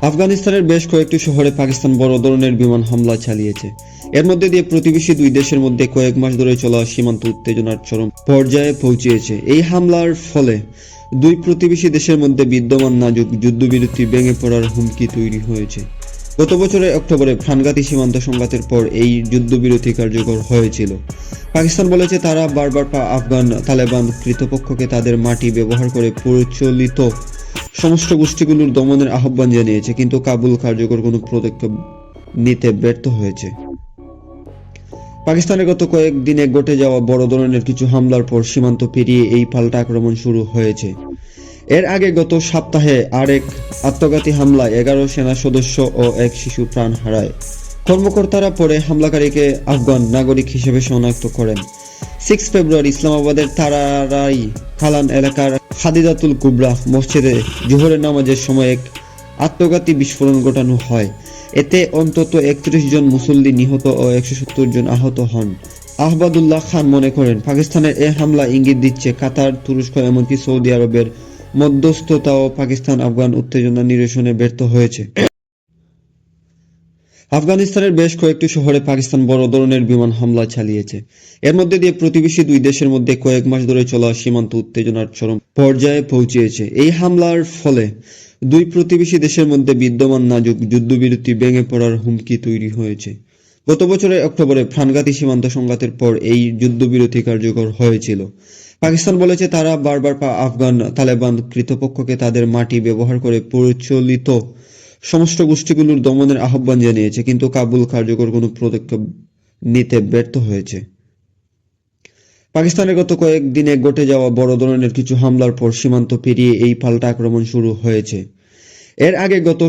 আফগানিস্তানের বেশ কয়েকটি শহরে পাকিস্তান বড় ধরনের বিমান হামলা চালিয়েছে। এর মধ্যে দিয়ে প্রতিবেশী দুই দেশের মধ্যে কয়েক মাস ধরে চলা সীমান্ত উত্তেজনার চরম পর্যায়ে পৌঁছেছে। এই হামলার ফলে দুই প্রতিবেশী দেশের মধ্যে বিদ্যমান নাজুক যুদ্ধবিরতি ভেঙে পড়ার হুমকি তৈরি হয়েছে। গত বছরের অক্টোবরে প্রাণঘাতী সীমান্ত সংঘাতের পর এই যুদ্ধবিরতি কার্যকর হয়েছিল। পাকিস্তান বলেছে তারা বারবার আফগান তালেবান কর্তৃপক্ষকে তাদের মাটি ব্যবহার করে প্রচলিত সমস্ত গোষ্ঠীগুলোর দমনের আহ্বান জানিয়েছে, কিন্তু কাবুল কার্যকর কোনো পদক্ষেপ নিতে ব্যর্থ হয়েছে। পাকিস্তানের গত কয়েকদিনে ঘটে যাওয়া বড় ধরনের কিছু হামলার পর সীমান্ত পেরিয়ে এই পাল্টা আক্রমণ শুরু হয়েছে। এর আগে গত সপ্তাহে আরেক আত্মঘাতী হামলায় 11 সেনা সদস্য ও এক শিশু প্রাণ হারায়। কর্মকর্তারা পরে হামলাকারীকে আফগান নাগরিক হিসেবে শনাক্ত করেন। 6 ফেব্রুয়ারি ইসলামাবাদের তারারাই খালান এলাকার খাদিজাতুল কুবরা মসজিদে জোহরের নামাজের সময় এক আত্মঘাতী বিস্ফোরণ ঘটানো হয়। এতে অন্তত 31 জন মুসল্লি নিহত ও 170 জন আহত হন। আহবাদুল্লাহ খান মনে করেন, পাকিস্তানের এ হামলা ইঙ্গিত দিচ্ছে কাতার, তুরস্ক এমনকি সৌদি আরবের মধ্যস্থতাও পাকিস্তান আফগান উত্তেজনা নিরসনে ব্যর্থ হয়েছে। আফগানিস্তানের বেশ কয়েকটি শহরে পাকিস্তান বড় ধরনের বিমান হামলা চালিয়েছে। এর মধ্যে দিয়ে প্রতিবেশী দুই দেশের মধ্যে কয়েক মাস ধরে চলা সীমান্ত উত্তেজনার চরম পর্যায়ে পৌঁছেছে। এই হামলার ফলে দুই প্রতিবেশী দেশের মধ্যে বিদ্যমান নাজুক যুদ্ধবিরতি ভেঙে পড়ার হুমকি তৈরি হয়েছে। গত বছরের অক্টোবরে প্রাণঘাতী সীমান্ত সংঘাতের পর এই যুদ্ধবিরতি কার্যকর হয়েছিল। পাকিস্তান বলেছে তারা বারবার আফগান তালেবান কর্তৃপক্ষকে তাদের মাটি ব্যবহার করে প্রচলিত সমস্ত গোষ্ঠীগুলোর দমনের আহ্বান জানিয়েছে, কিন্তু কাবুল কার্যকর কোনো পদক্ষেপ নিতে ব্যর্থ হয়েছে। পাকিস্তানের গত কয়েকদিনে ঘটে যাওয়া বড় ধরনের কিছু হামলার পর সীমান্ত পেরিয়ে এই পাল্টা আক্রমণ শুরু হয়েছে। এর আগে গত